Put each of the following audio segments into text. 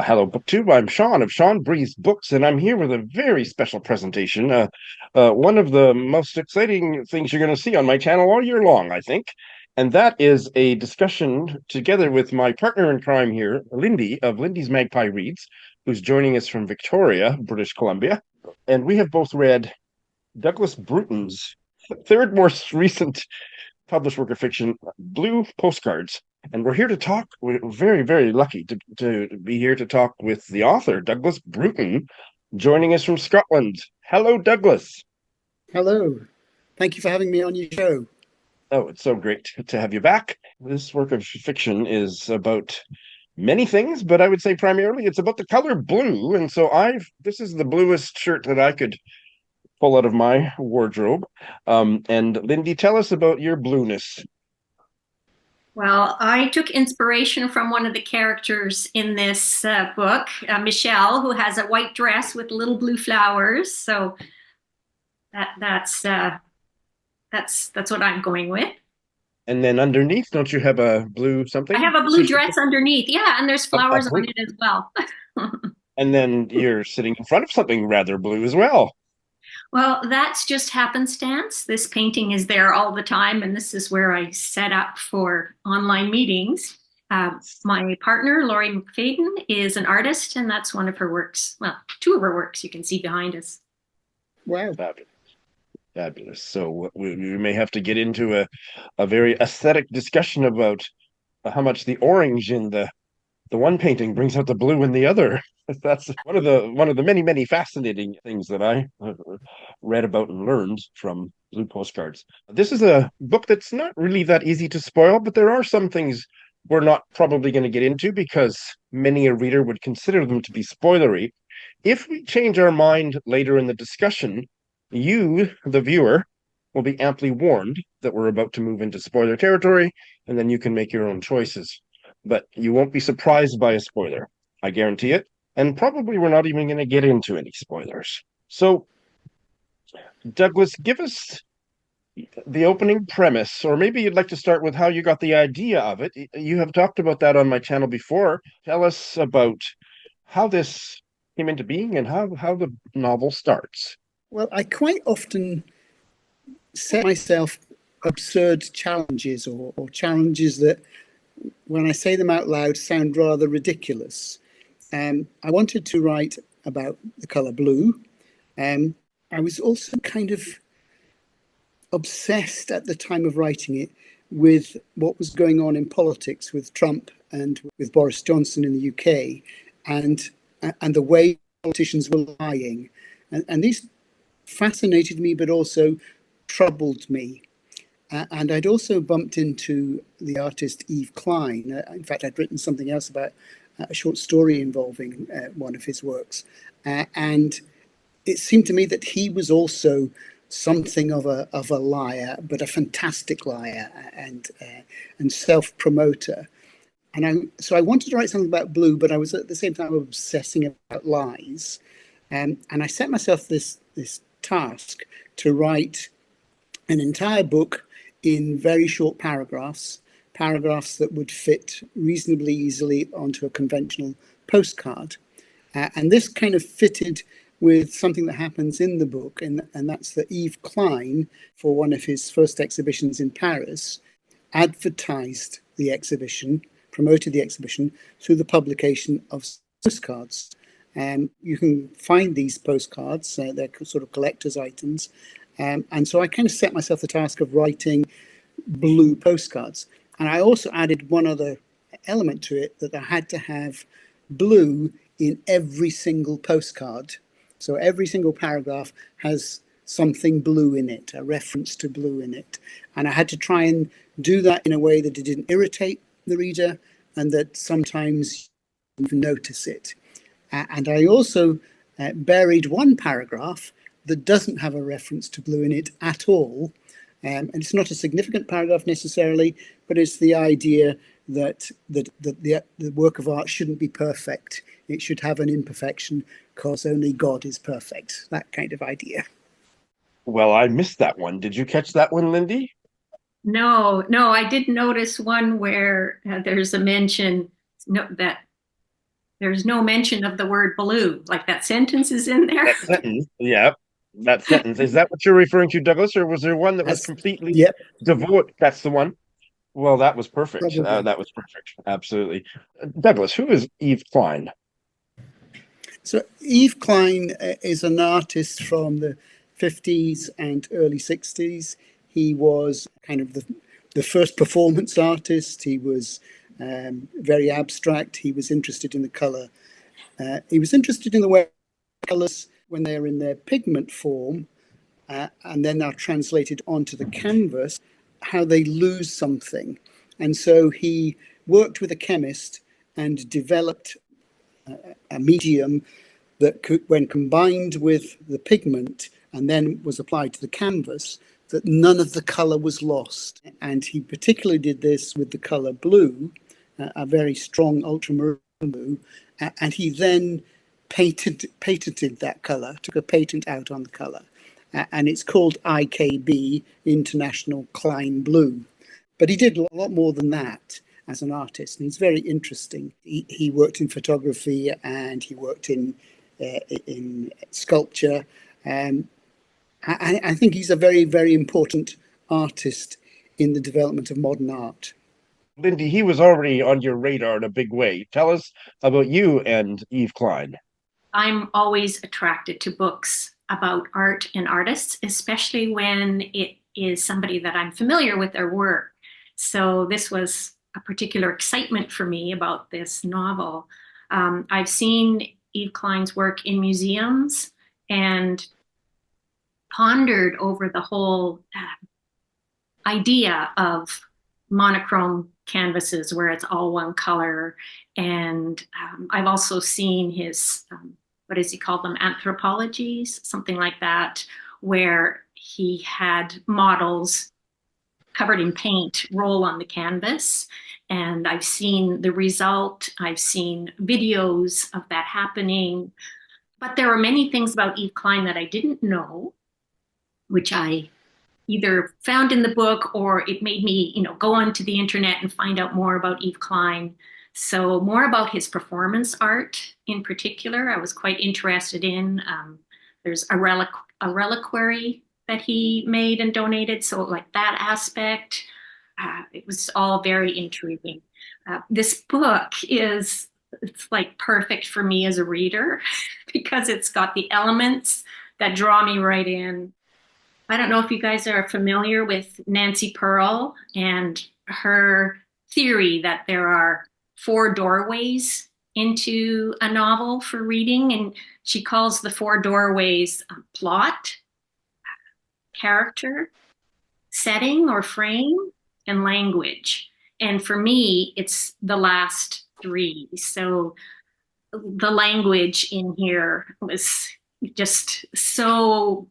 Hello, BookTube. I'm Shawn of Shawn Breeze Books, and I'm here with a very special presentation. One of the most exciting things you're going to see on my channel all year long, I think. And that is a discussion together with my partner in crime here, Lindy of Lindy's Magpie Reads, who's joining us from Victoria, British Columbia. And we have both read Douglas Bruton's third most recent published work of fiction, Blue Postcards. And we're here to talk. We're very, very lucky to be here to talk with the author, Douglas Bruton, joining us from Scotland. Hello, Douglas. Hello. Thank you for having me on your show. Oh, it's so great to have you back. This work of fiction is about many things, but I would say primarily it's about the color blue. And so this is the bluest shirt that I could pull out of my wardrobe. And Lindy, tell us about your blueness. Well, I took inspiration from one of the characters in this book, Michelle, who has a white dress with little blue flowers. So that's what I'm going with. And then underneath, don't you have a blue something? I have a blue dress underneath. Yeah, and there's flowers on it as well. And then you're sitting in front of something rather blue as well. Well, that's just happenstance. This painting is there all the time, and this is where I set up for online meetings. My partner, Laurie McFadden, is an artist, and that's one of her works. Well, two of her works you can see behind us. Wow. Fabulous. Fabulous. So we may have to get into a very aesthetic discussion about how much the orange in the one painting brings out the blue in the other. That's one of the many fascinating things that I read about and learned from Blue Postcards. This is a book that's not really that easy to spoil, but there are some things we're not probably going to get into because many a reader would consider them to be spoilery. If we change our mind later in the discussion, you, the viewer, will be amply warned that we're about to move into spoiler territory, and then you can make your own choices. But you won't be surprised by a spoiler. I guarantee it. And probably we're not even going to get into any spoilers. So, Douglas, give us the opening premise, or maybe you'd like to start with how you got the idea of it. You have talked about that on my channel before. Tell us about how this came into being and how the novel starts. Well, I quite often set myself absurd challenges or challenges that, when I say them out loud, sound rather ridiculous. I wanted to write about the color blue. I was also kind of obsessed at the time of writing it with what was going on in politics with Trump and with Boris Johnson in the UK, and the way politicians were lying. And these fascinated me, but also troubled me. And I'd also bumped into the artist Yves Klein. In fact, I'd written something else about a short story involving one of his works. And it seemed to me that he was also something of a liar, but a fantastic liar and self-promoter. So I wanted to write something about blue, but I was at the same time obsessing about lies. And I set myself this task to write an entire book in very short paragraphs that would fit reasonably easily onto a conventional postcard. And this kind of fitted with something that happens in the book, and that's that Yves Klein, for one of his first exhibitions in Paris, advertised the exhibition, promoted the exhibition through the publication of postcards. You can find these postcards, they're sort of collector's items. And so I kind of set myself the task of writing blue postcards. And I also added one other element to it, that I had to have blue in every single postcard. So every single paragraph has something blue in it, a reference to blue in it. And I had to try and do that in a way that it didn't irritate the reader and that sometimes you even notice it. And I also buried one paragraph that doesn't have a reference to blue in it at all. And it's not a significant paragraph necessarily, but it's the idea that the work of art shouldn't be perfect. It should have an imperfection because only God is perfect. That kind of idea. Well, I missed that one. Did you catch that one, Lindy? No, I did notice one where there's a mention that there's no mention of the word blue. Like that sentence is in there. That sentence, yeah, that sentence. Is that what you're referring to, Douglas, or was there one that was That's, completely yep, devoid? That's the one. Well, that was perfect. probably. That was perfect. Absolutely. Douglas, who is Yves Klein? So Yves Klein is an artist from the 50s and early 60s. He was kind of the first performance artist. He was very abstract. He was interested in the color. He was interested in the way colors, when they're in their pigment form, and then are translated onto the canvas, how they lose something. And so he worked with a chemist and developed a medium that could, when combined with the pigment and then was applied to the canvas, that none of the color was lost. And he particularly did this with the color blue, a very strong ultramarine blue, and he then patented that color, took a patent out on the color, and it's called IKB, International Klein Blue. But he did a lot more than that as an artist, and he's very interesting. He worked in photography and he worked in sculpture. I think he's a very, very important artist in the development of modern art. Lindy, he was already on your radar in a big way. Tell us about you and Yves Klein. I'm always attracted to books about art and artists, especially when it is somebody that I'm familiar with their work. So this was a particular excitement for me about this novel. I've seen Yves Klein's work in museums and pondered over the whole idea of monochrome canvases where it's all one color. And I've also seen his, what does he call them, anthropologies, something like that, where he had models covered in paint roll on the canvas. And I've seen the result. I've seen videos of that happening. But there are many things about Yves Klein that I didn't know, which I either found in the book or it made me, go onto the internet and find out more about Yves Klein. So more about his performance art in particular, I was quite interested in. There's a reliquary that he made and donated. So like that aspect, it was all very intriguing. This book it's like perfect for me as a reader because it's got the elements that draw me right in. I don't know if you guys are familiar with Nancy Pearl and her theory that there are 4 doorways into a novel for reading. And she calls the 4 doorways plot, character, setting or frame, and language. And for me, it's the last 3. So the language in here was just so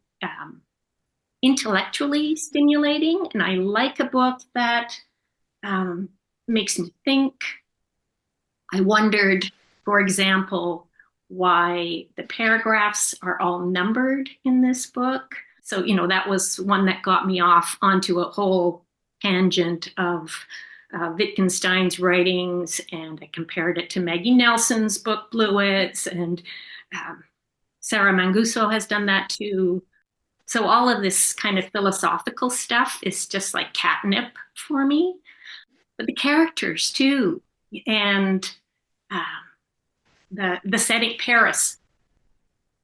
intellectually stimulating. And I like a book that makes me think. I wondered, for example, why the paragraphs are all numbered in this book. So, that was one that got me off onto a whole tangent of Wittgenstein's writings, and I compared it to Maggie Nelson's book, Bluets, and Sarah Manguso has done that too. So all of this kind of philosophical stuff is just like catnip for me. But the characters too, and the setting, Paris.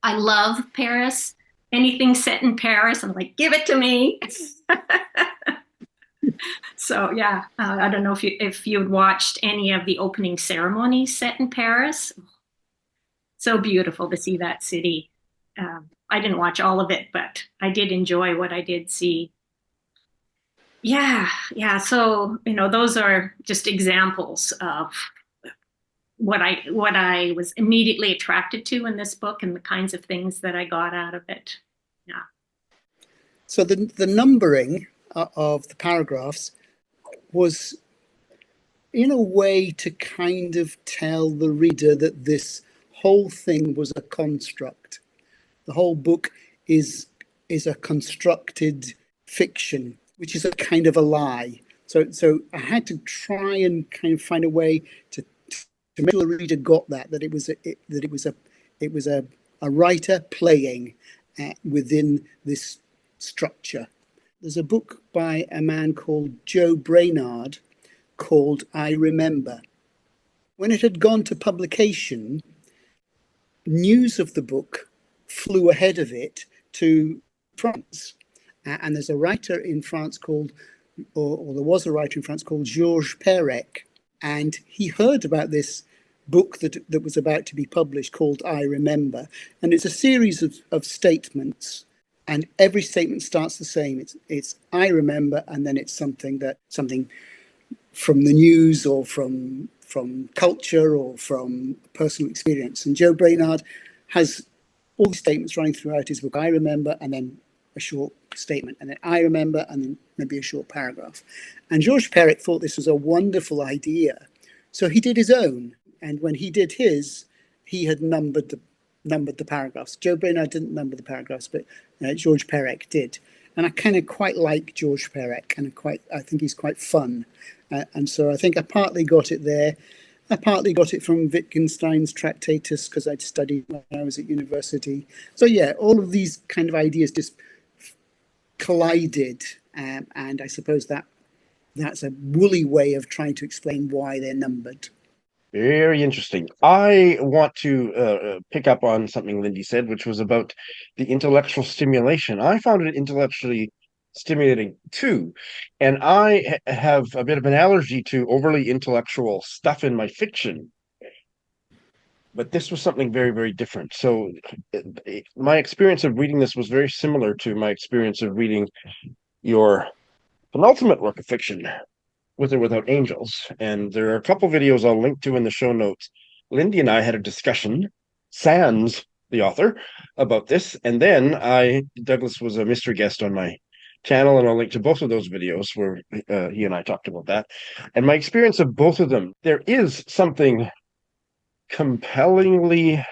I love Paris. Anything set in Paris, I'm like, give it to me. So yeah, I don't know if you had watched any of the opening ceremonies set in Paris. So beautiful to see that city. I didn't watch all of it, but I did enjoy what I did see. Yeah. So, those are just examples of what I was immediately attracted to in this book and the kinds of things that I got out of it. Yeah. So the numbering of the paragraphs was in a way to kind of tell the reader that this whole thing was a construct. The whole book is a constructed fiction, which is a kind of a lie. So I had to try and kind of find a way to to make sure the reader got that it was a writer playing within this structure. There's a book by a man called Joe Brainard called I Remember. When it had gone to publication, news of the book flew ahead of it to France. And there's a writer in France called, or there was a writer in France called Georges Perec, and he heard about this book that was about to be published called I Remember. And it's a series of statements, and every statement starts the same. It's I remember, and then it's something from the news or from culture or from personal experience. And Joe Brainard has all these statements running throughout his book. I remember, and then a short statement, and then I remember, and then maybe a short paragraph. And Georges Perec thought this was a wonderful idea, so he did his own. And when he did his, he had numbered the paragraphs. Joe Brainard didn't number the paragraphs, but Georges Perec did. And I kind of quite like Georges Perec, and I think he's quite fun. And so I think I partly got it there. I partly got it from Wittgenstein's Tractatus because I'd studied when I was at university. So yeah, all of these kind of ideas just collided, and I suppose that's a woolly way of trying to explain why they're numbered. Very interesting. I want to pick up on something Lindy said, which was about the intellectual stimulation. I found it intellectually stimulating too. And I have a bit of an allergy to overly intellectual stuff in my fiction. But this was something very, very different. So my experience of reading this was very similar to my experience of reading your penultimate work of fiction, With or Without Angels. And there are a couple videos I'll link to in the show notes. Lindy and I had a discussion, sans the author, about this. And then Douglas was a mystery guest on my channel, and I'll link to both of those videos where he and I talked about that. And my experience of both of them, there is something compellingly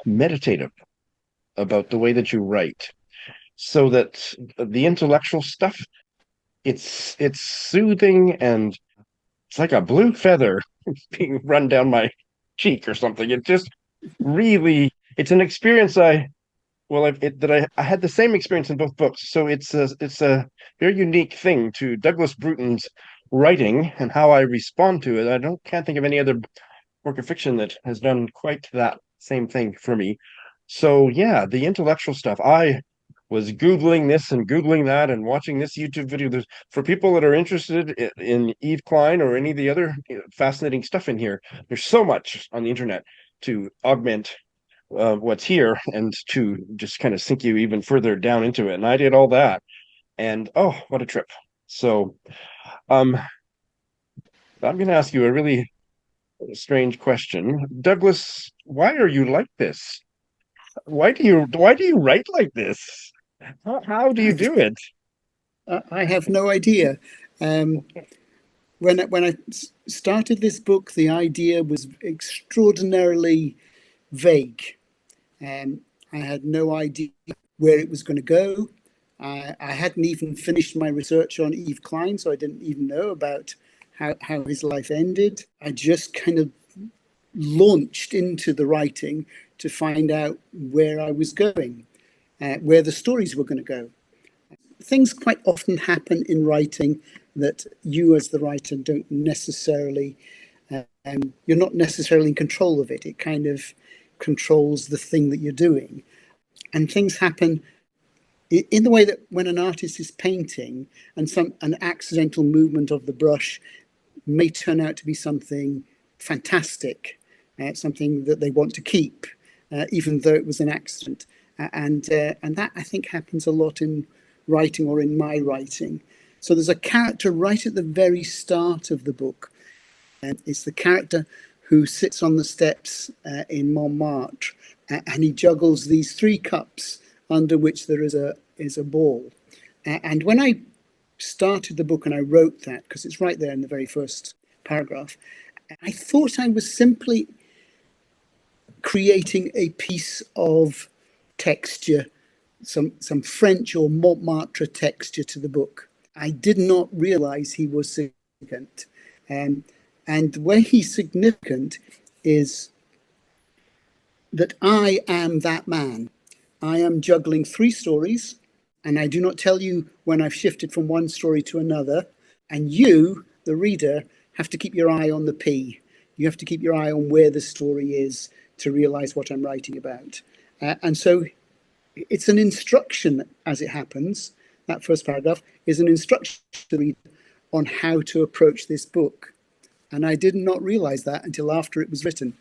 meditative about the way that you write, so that the intellectual stuff, it's soothing, and it's like a blue feather being run down my cheek or something. It just really, it's an experience I had the same experience in both books. So it's a very unique thing to Douglas Bruton's writing and how I respond to it. Can't think of any other work of fiction that has done quite that same thing for me. So yeah, the intellectual stuff. I was Googling this and Googling that and watching this YouTube video. For people that are interested in Yves Klein or any of the other fascinating stuff in here, there's so much on the internet to augment what's here and to just kind of sink you even further down into it. And I did all that, and oh, what a trip. So I'm going to ask you a really strange question. Douglas, why are you like this? Why do you write like this? How do you do it? I have no idea. When I started this book, the idea was extraordinarily vague. I had no idea where it was going to go. I hadn't even finished my research on Yves Klein, so I didn't even know about how his life ended. I just kind of launched into the writing to find out where I was going, where the stories were going to go. Things quite often happen in writing that you as the writer don't necessarily, you're not necessarily in control of it. It kind of controls the thing that you're doing. And things happen in the way that when an artist is painting and an accidental movement of the brush may turn out to be something fantastic, something that they want to keep, even though it was an accident. And that, I think, happens a lot in writing or in my writing. So there's a character right at the very start of the book. And it's the character who sits on the steps in Montmartre, and he juggles these 3 cups under which there is a ball. And when I started the book and I wrote that, because it's right there in the very first paragraph, I thought I was simply creating a piece of texture, some French or Montmartre texture to the book. I did not realize he was significant. And the way he's significant is that I am that man. I am juggling three stories, and I do not tell you when I've shifted from one story to another. And you, the reader, have to keep your eye on the P. You have to keep your eye on where the story is to realize what I'm writing about. And so it's an instruction as it happens. That first paragraph is an instruction to the reader on how to approach this book. And I did not realize that until after it was written.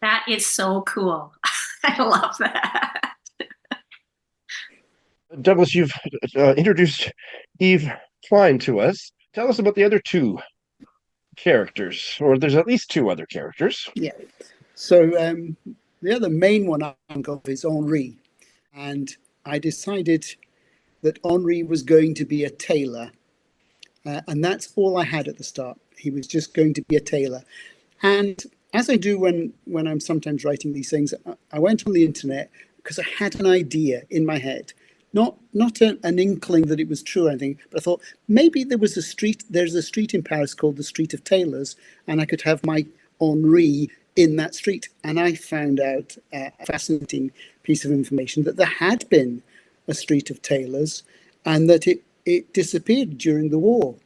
That is so cool. I love that. Douglas, you've introduced Yves Klein to us. Tell us about the other two characters, or there's at least two other characters. Yeah. So the other main one I think of is Henri. And I decided that Henri was going to be a tailor. And that's all I had at the start. He was just going to be a tailor. And as I do when I'm sometimes writing these things, I went on the internet because I had an idea in my head. Not an inkling that it was true or anything, but I thought maybe there's a street in Paris called the Street of Tailors, and I could have my Henri in that street. And I found out a fascinating piece of information that there had been a Street of Tailors, and that it disappeared during the war,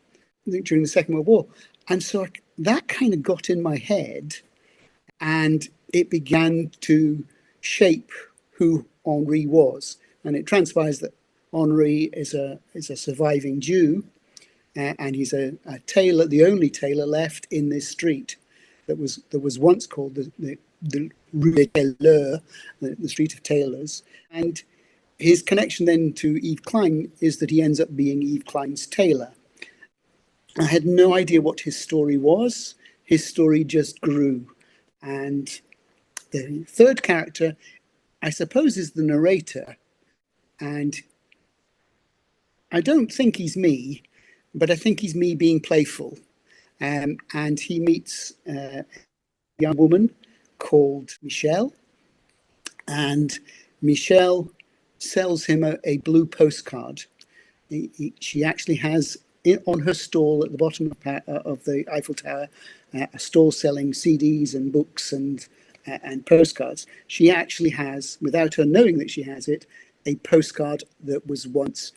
during the Second World War. And so that kind of got in my head, and it began to shape who Henri was. And it transpires that Henri is a surviving Jew, and he's a tailor, the only tailor left in this street that was once called the Rue des Taileurs, the Street of Tailors. And his connection then to Yves Klein is that he ends up being Yves Klein's tailor. I had no idea what his story was. His story just grew. And the third character, I suppose, is the narrator. And I don't think he's me, but I think he's me being playful. And he meets a young woman called Michelle. And Michelle sells him a blue postcard. She actually has on her stall at the bottom of the Eiffel Tower a stall selling CDs and books and postcards. She actually has, without her knowing that she has it, a postcard that was once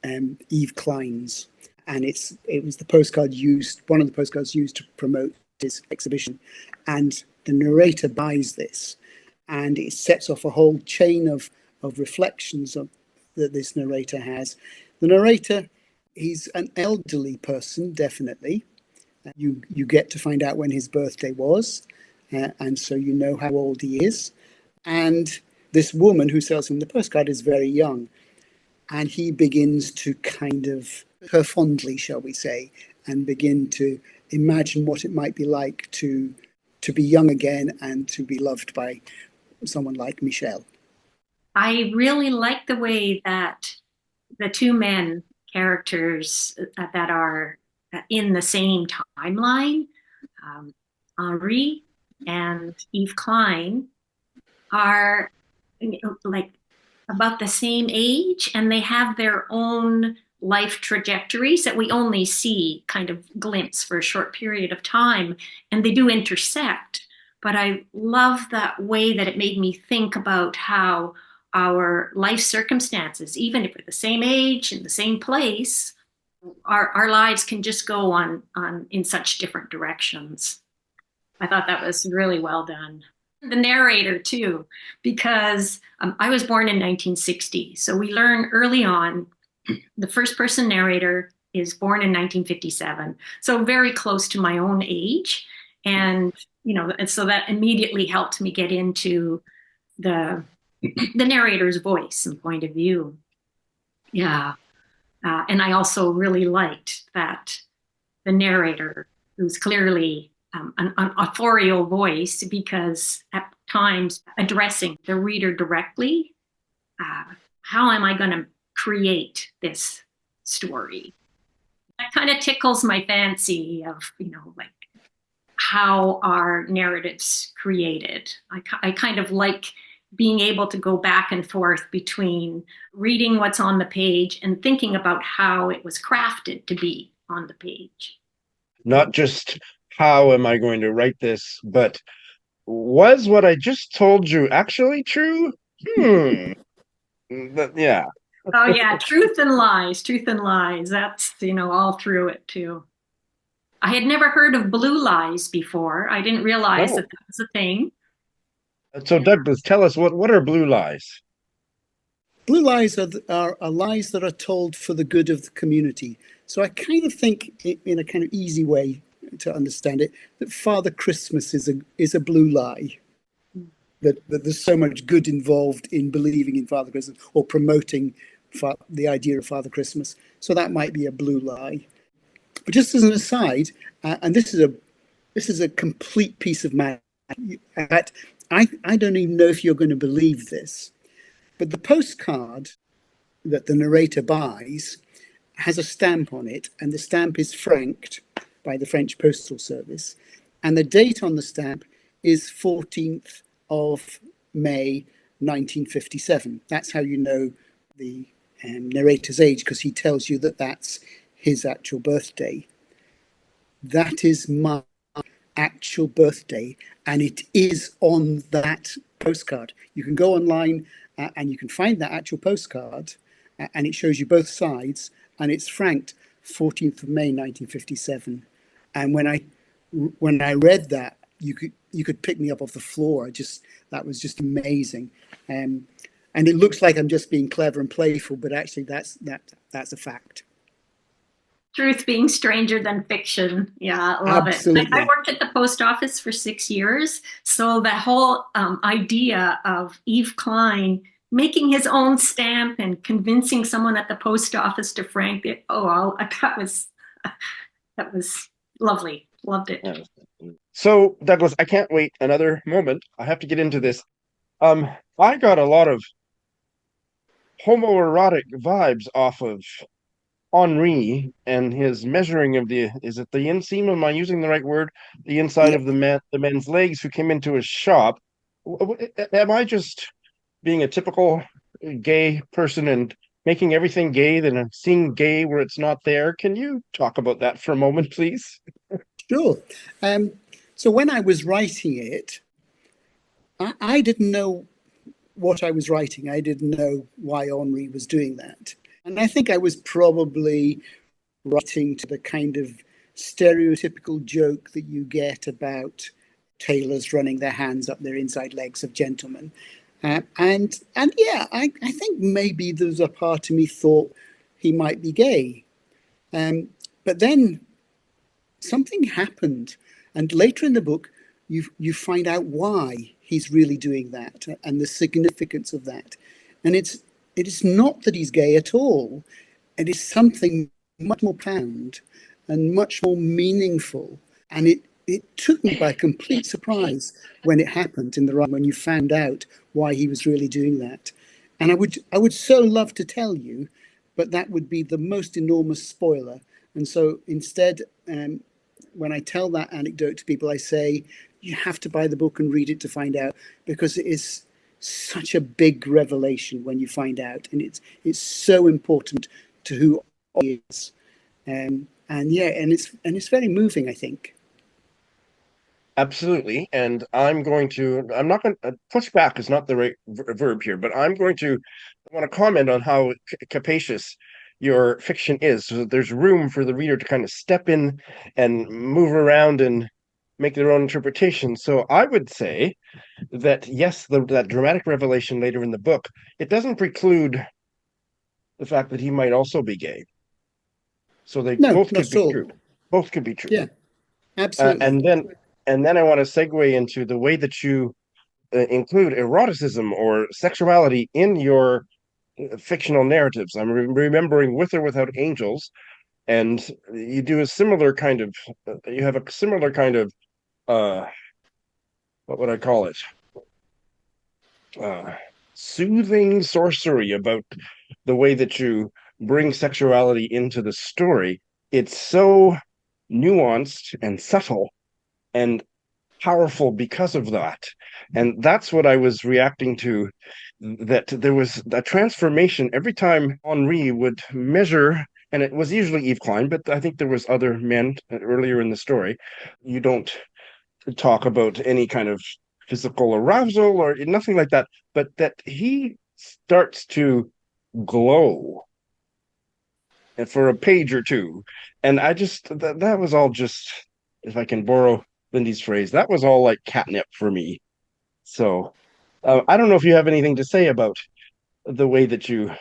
Yves Klein's, and it was the postcard used, one of the postcards used to promote his exhibition. And the narrator buys this, and it sets off a whole chain of reflections that this narrator has. The narrator, he's an elderly person, definitely. You get to find out when his birthday was, and so you know how old he is. And this woman who sells him the postcard is very young, and he begins to kind of her fondly, shall we say, and begin to imagine what it might be like to be young again and to be loved by someone like Michelle. I really like the way that the two men characters that are in the same timeline, Henri and Yves Klein, are like about the same age, and they have their own life trajectories that we only see kind of glimpse for a short period of time, and they do intersect. But I love that way that it made me think about how our life circumstances, even if we're the same age in the same place, our lives can just go on in such different directions. I thought that was really well done. The narrator too, because I was born in 1960. So we learn early on, the first person narrator is born in 1957. So very close to my own age. And, and so that immediately helped me get into the narrator's voice and point of view. Yeah. And I also really liked that the narrator, who's clearly an authorial voice, because at times addressing the reader directly, how am I going to create this story? That kind of tickles my fancy of, like how are narratives created. I kind of like being able to go back and forth between reading what's on the page and thinking about how it was crafted to be on the page. not just how am I going to write this, but was what I just told you actually true? Yeah. Oh yeah, truth and lies, truth and lies. That's, all through it too. I had never heard of blue lies before. I didn't realize No. that that was a thing. So Douglas, tell us what are blue lies? Blue lies are lies that are told for the good of the community. So I kind of think, in a kind of easy way to understand it, that Father Christmas is a blue lie. That there's so much good involved in believing in Father Christmas or promoting the idea of Father Christmas. So that might be a blue lie. But just as an aside, and this is a complete piece of matter. I don't even know if you're going to believe this, but the postcard that the narrator buys has a stamp on it, and the stamp is franked by the French Postal Service, and the date on the stamp is 14th of May 1957. That's how you know the narrator's age, because he tells you that that's his actual birthday. That is my actual birthday, and it is on that postcard. You can go online and you can find that actual postcard, and it shows you both sides, and it's franked 14th of May 1957. And when I read that, you could pick me up off the floor. That was just amazing. And it looks like I'm just being clever and playful, but actually that's a fact. Truth being stranger than fiction. Yeah, I love it. I Absolutely. worked at the post office for 6 years. So that whole idea of Yves Klein making his own stamp and convincing someone at the post office to frank it, that was lovely. Loved it. Yeah. So Douglas, I can't wait another moment. I have to get into this. I got a lot of homoerotic vibes off of Henri and his measuring of is it the inseam? Am I using the right word? The inside Yeah. of the men's legs who came into his shop. Am I just being a typical gay person and making everything gay, then I'm seeing gay where it's not there? Can you talk about that for a moment, please? Sure. Um, so when I was writing it, I didn't know what I was writing. I didn't know why Henri was doing that. And I think I was probably writing to the kind of stereotypical joke that you get about tailors running their hands up their inside legs of gentlemen. And yeah, I think maybe there was a part of me thought he might be gay. But then something happened, and later in the book, you find out why he's really doing that and the significance of that. And it is not that he's gay at all. It is something much more profound and much more meaningful. And it took me by complete surprise when it happened in the run, when you found out why he was really doing that. And I would so love to tell you, but that would be the most enormous spoiler. And so instead, when I tell that anecdote to people, I say, you have to buy the book and read it to find out, because it is such a big revelation when you find out. And it's so important to who he is. And yeah, and it's very moving, I think. Absolutely. And I'm not going to push back is not the right verb here, but I want to comment on how capacious your fiction is, so that there's room for the reader to kind of step in and move around and make their own interpretation. So I would say that yes, that dramatic revelation later in the book, it doesn't preclude the fact that he might also be gay. So they No, both not could at be all. true. Both could be true. Yeah, Uh, absolutely. and then and then I want to segue into the way that you include eroticism or sexuality in your fictional narratives. I'm remembering With or Without Angels, and you do a similar kind of, you have a similar kind of, uh, what would I call it? Uh, Soothing sorcery about the way that you bring sexuality into the story. It's so nuanced and subtle and powerful because of that. And that's what I was reacting to, that there was a transformation every time Henri would measure and it was usually Yves Klein, but I think there was other men earlier in the story. You don't talk about any kind of physical arousal or nothing like that, but that he starts to glow and for a page or two. And I just that was all just, if I can borrow Lindy's phrase, that was all like catnip for me. So I don't know if you have anything to say about the way that you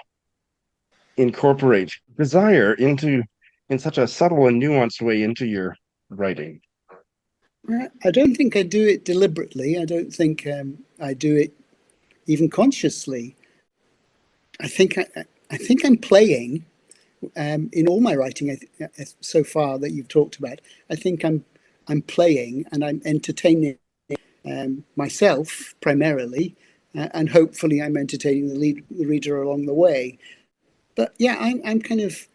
incorporate desire into in such a subtle and nuanced way into your writing. I don't think I do it deliberately. I don't think I do it even consciously. I think I'm playing in all my writing so far that you've talked about. I think I'm playing and I'm entertaining myself primarily, and hopefully I'm entertaining the reader along the way. But yeah, I'm kind of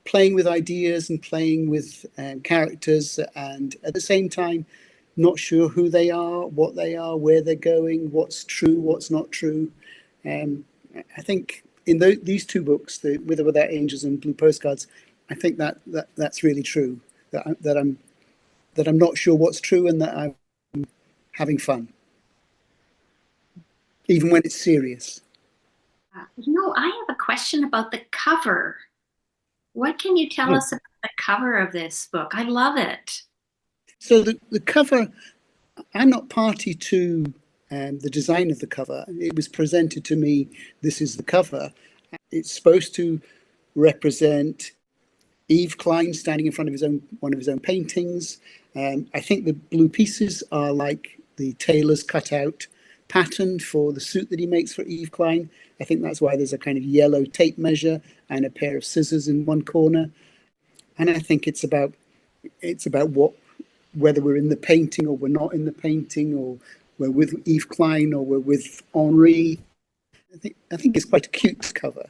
playing with ideas and playing with characters, and at the same time, not sure who they are, what they are, where they're going, what's true, what's not true. I think in these two books, With or Without Angels and Blue Postcards, I think that's really true. That I'm not sure what's true, and that I'm having fun, even when it's serious. I have a question about the cover. What can you tell us about the cover of this book? I love it. So the cover, I'm not party to the design of the cover. It was presented to me, this is the cover. It's supposed to represent Yves Klein standing in front of one of his own paintings. I think the blue pieces are like the tailor's cutout pattern for the suit that he makes for Yves Klein. I think that's why there's a kind of yellow tape measure and a pair of scissors in one corner. And I think it's about whether we're in the painting or we're not in the painting, or we're with Yves Klein or we're with Henri. I think it's quite a cute cover.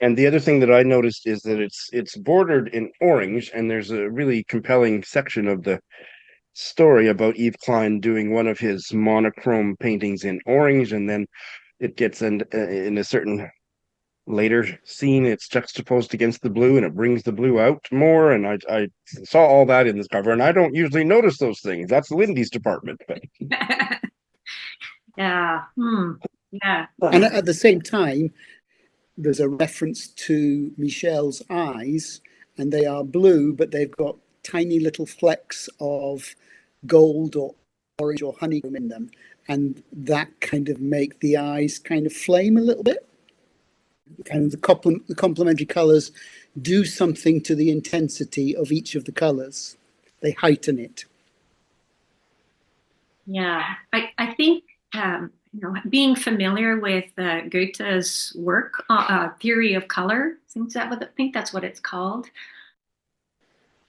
And the other thing that I noticed is that it's bordered in orange, and there's a really compelling section of the story about Yves Klein doing one of his monochrome paintings in orange, and then it gets in a certain later scene, it's juxtaposed against the blue, and it brings the blue out more. And I saw all that in this cover, and I don't usually notice those things. That's Lindy's department, but Yeah. Yeah. And at the same time, there's a reference to Michel's eyes, and they are blue, but they've got tiny little flecks of gold or orange or honeycomb in them, and that kind of make the eyes kind of flame a little bit. Kind of the complementary colors do something to the intensity of each of the colors. They heighten it. Yeah. I think being familiar with Goethe's work, Theory of Color, I think that's what it's called.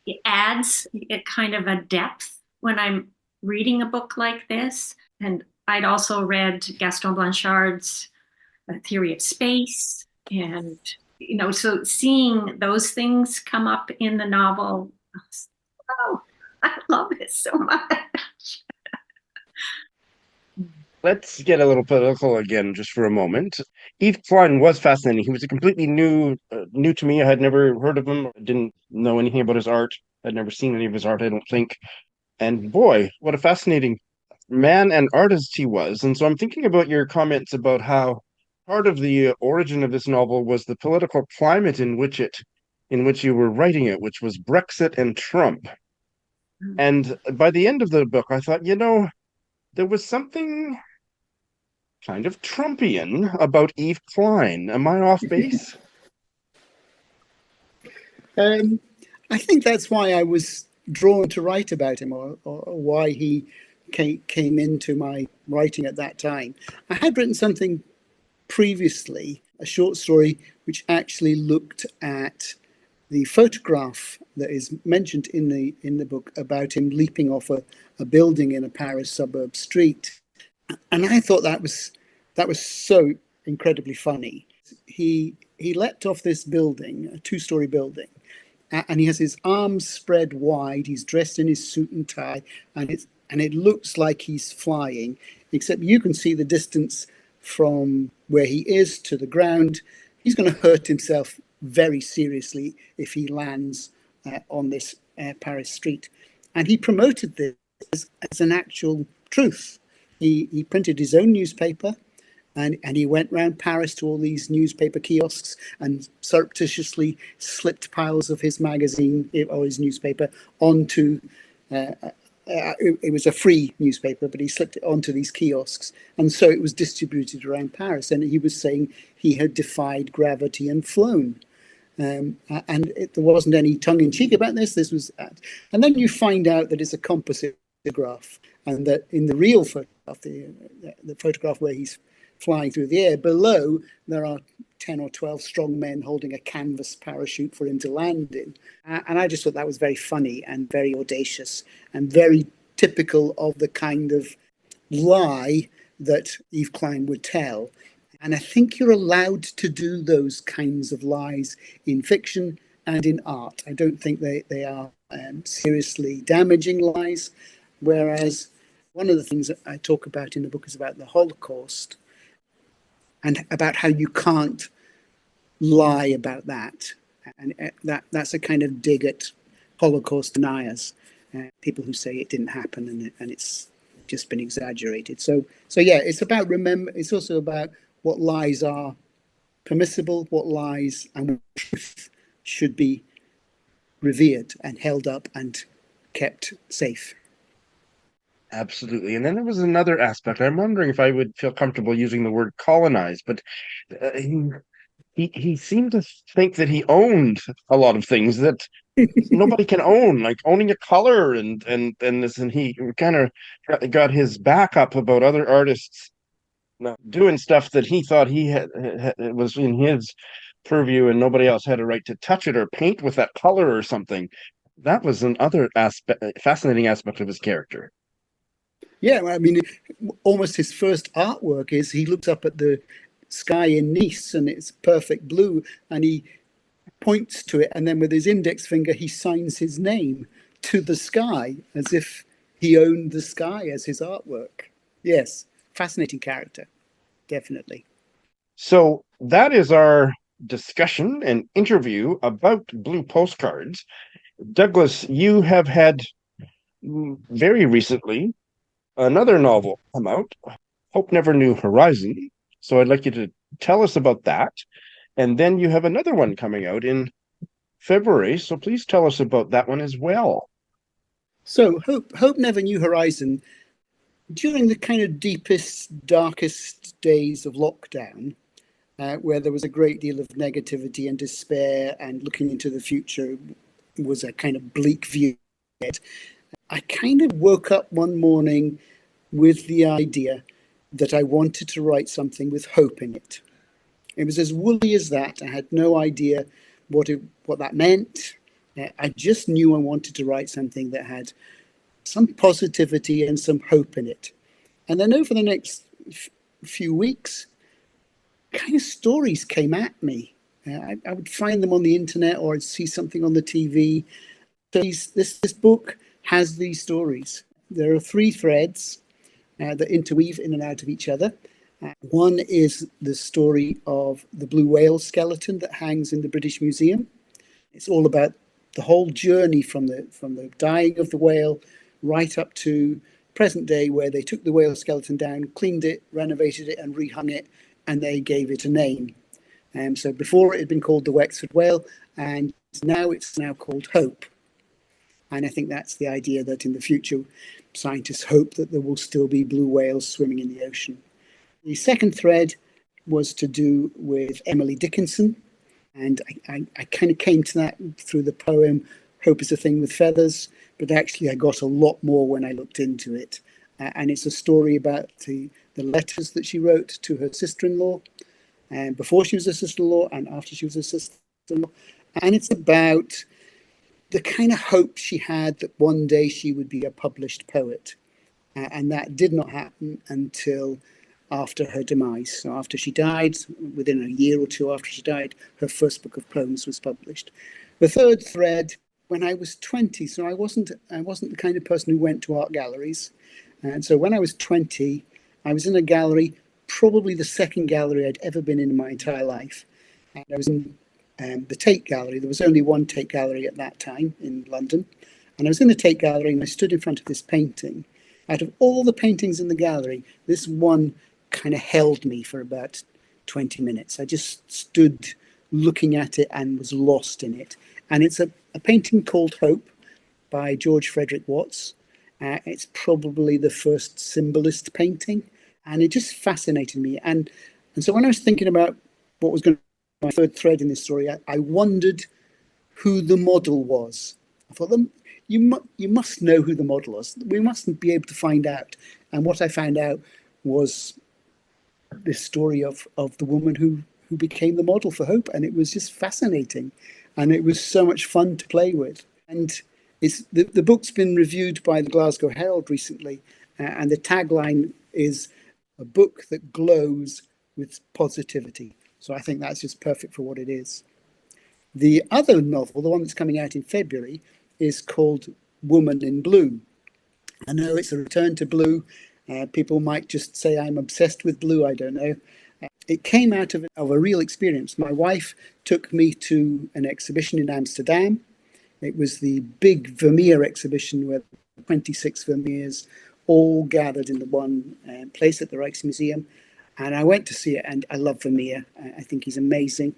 It adds a kind of a depth when I'm reading a book like this. And I'd also read Gaston Blanchard's Theory of Space. And, so seeing those things come up in the novel, oh, I love it so much. let's get a little political again just for a moment. Yves Klein was fascinating. He was a completely new to me. I had never heard of him. I didn't know anything about his art. I'd never seen any of his art, I don't think. And boy, what a fascinating man and artist he was. And so I'm thinking about your comments about how part of the origin of this novel was the political climate in which you were writing it, which was Brexit and Trump. And by the end of the book, I thought, there was something kind of Trumpian about Yves Klein. Am I off base? I think that's why I was drawn to write about him, or why he came into my writing at that time. I had written something previously, a short story, which actually looked at the photograph that is mentioned in the book about him leaping off a building in a Paris suburb street. And I thought that was so incredibly funny. He leapt off this building, a two-story building, and he has his arms spread wide. He's dressed in his suit and tie, and it looks like he's flying, except you can see the distance from where he is to the ground. He's going to hurt himself very seriously if he lands on this Paris street. And he promoted this as an actual truth. He printed his own newspaper, and he went around Paris to all these newspaper kiosks and surreptitiously slipped piles of his magazine or his newspaper onto. It was a free newspaper, but he slipped it onto these kiosks, and so it was distributed around Paris. And he was saying he had defied gravity and flown. There wasn't any tongue-in-cheek about this. This was, and then you find out that it's a composite photograph, and that in the real photograph, the photograph where he's flying through the air, below there are 10 or 12 strong men holding a canvas parachute for him to land in. And I just thought that was very funny and very audacious and very typical of the kind of lie that Yves Klein would tell. And I think you're allowed to do those kinds of lies in fiction and in art. I don't think they are seriously damaging lies. Whereas one of the things that I talk about in the book is about the Holocaust, and about how you can't lie about that. And that's a kind of dig at Holocaust deniers, people who say it didn't happen and it's just been exaggerated. So yeah, it's about it's also about what lies are permissible, what lies and truth should be revered and held up and kept safe. Absolutely. And then there was another aspect. I'm wondering if I would feel comfortable using the word colonize, but he seemed to think that he owned a lot of things that nobody can own, like owning a color and this, and he kind of got his back up about other artists doing stuff that he thought he had was in his purview, and nobody else had a right to touch it or paint with that color or something. That was another fascinating aspect of his character. Yeah, I mean, almost his first artwork is he looks up at the sky in Nice and it's perfect blue, and he points to it, and then with his index finger he signs his name to the sky as if he owned the sky as his artwork. Yes, fascinating character, definitely. So that is our discussion and interview about Blue Postcards. Douglas, you have had very recently another novel come out, Hope Never Knew Horizon. So I'd like you to tell us about that. And then you have another one coming out in February. So please tell us about that one as well. So Hope Never Knew Horizon, during the kind of deepest, darkest days of lockdown, where there was a great deal of negativity and despair, and looking into the future was a kind of bleak view. I kind of woke up one morning with the idea that I wanted to write something with hope in it. It was as woolly as that. I had no idea what that meant. I just knew I wanted to write something that had some positivity and some hope in it. And then over the next few weeks, kind of stories came at me. I would find them on the internet, or I'd see something on the TV. So this book has these stories. There are three threads that interweave in and out of each other. One is the story of the blue whale skeleton that hangs in the British Museum. It's all about the whole journey from the dying of the whale right up to present day, where they took the whale skeleton down, cleaned it, renovated it, and rehung it, and they gave it a name. So before it had been called the Wexford whale, and now it's called Hope. And I think that's the idea that in the future, scientists hope that there will still be blue whales swimming in the ocean. The second thread was to do with Emily Dickinson. And I kind of came to that through the poem Hope is a Thing with Feathers. But actually, I got a lot more when I looked into it. And it's a story about the letters that she wrote to her sister-in-law, and before she was a sister-in-law and after she was a sister-in-law. And it's about the kind of hope she had that one day she would be a published poet. And that did not happen until after her demise. So after she died, within a year or two after she died, her first book of poems was published. The third thread, when I was 20, so I wasn't the kind of person who went to art galleries. And so when I was 20, I was in a gallery, probably the second gallery I'd ever been in my entire life. And I was in the Tate Gallery. There was only one Tate Gallery at that time in London. And I was in the Tate Gallery and I stood in front of this painting. Out of all the paintings in the gallery, this one kind of held me for about 20 minutes. I just stood looking at it and was lost in it. And it's a painting called Hope by George Frederick Watts. It's probably the first symbolist painting, and it just fascinated me. And so when I was thinking about what was going to be my third thread in this story, I wondered who the model was. I thought, you must know who the model was. We mustn't be able to find out. And what I found out was this story of the woman who became the model for Hope, and it was just fascinating, and it was so much fun to play with. And it's the book's been reviewed by the Glasgow Herald recently, and the tagline is a book that glows with positivity. So I think that's just perfect for what it is. The other novel, the one that's coming out in February, is called Woman in Blue. I know it's a return to blue. People might just say I'm obsessed with blue. I don't know. It came out of a real experience. My wife took me to an exhibition in Amsterdam. It was the big Vermeer exhibition where 26 Vermeers all gathered in the one place at the Rijksmuseum. And I went to see it, and I love Vermeer. I think he's amazing.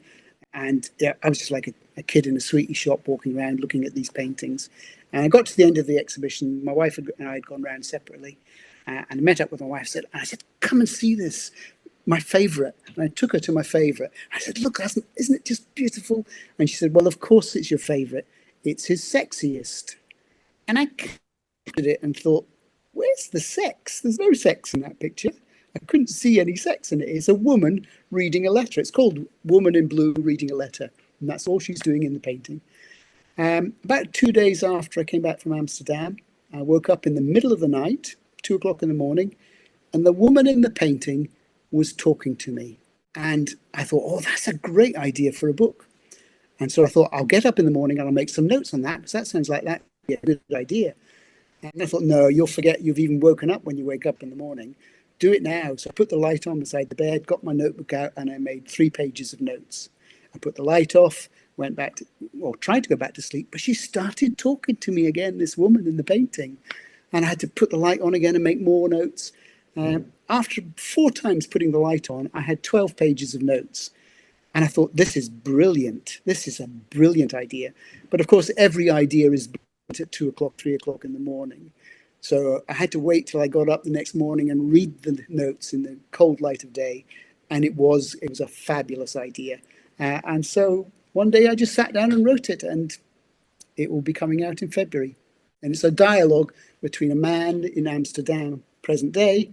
And yeah, I was just like a kid in a sweetie shop walking around looking at these paintings. And I got to the end of the exhibition. My wife and I had gone around separately, and I met up with my wife. And I said, come and see this, my favourite. And I took her to my favourite. I said, look, isn't it just beautiful? And she said, well, of course it's your favourite. It's his sexiest. And I looked at it and thought, where's the sex? There's no sex in that picture. I couldn't see any sex in it. It's a woman reading a letter. It's called Woman in Blue Reading a Letter. And that's all she's doing in the painting. About 2 days after I came back from Amsterdam, I woke up in the middle of the night, 2 o'clock in the morning, and the woman in the painting was talking to me. And I thought, oh, that's a great idea for a book. And so I thought, I'll get up in the morning and I'll make some notes on that, because that sounds like that'd be a good idea. And I thought, no, you'll forget you've even woken up when you wake up in the morning. Do it now. So I put the light on beside the bed, got my notebook out, and I made 3 pages of notes. I put the light off, went back to, well, tried to go back to sleep, but she started talking to me again, this woman in the painting. And I had to put the light on again and make more notes. After 4 times putting the light on, I had 12 pages of notes. And I thought, this is brilliant. This is a brilliant idea. But of course, every idea is at 2 o'clock, 3 o'clock in the morning. So I had to wait till I got up the next morning and read the notes in the cold light of day. And it was a fabulous idea. And so one day I just sat down and wrote it, and it will be coming out in February. And it's a dialogue between a man in Amsterdam, present day,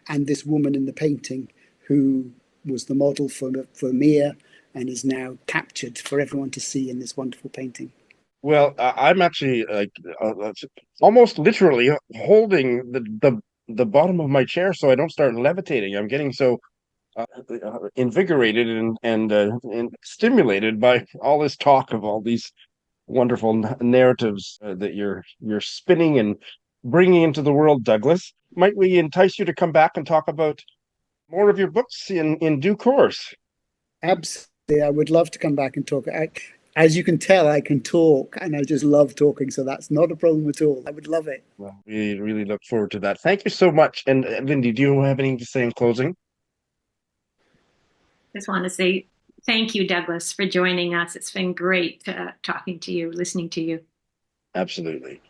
and this woman in the painting who was the model for Vermeer and is now captured for everyone to see in this wonderful painting. Well, I'm actually almost literally holding the bottom of my chair so I don't start levitating. I'm getting so invigorated and stimulated by all this talk of all these wonderful narratives that you're spinning and bringing into the world, Douglas. Might we entice you to come back and talk about more of your books in due course? Absolutely, I would love to come back and talk. As you can tell, I can talk, and I just love talking, so that's not a problem at all. I would love it. Well, we really look forward to that. Thank you so much. And Lindy, do you have anything to say in closing? Just want to say thank you, Douglas, for joining us. It's been great talking to you, listening to you. Absolutely.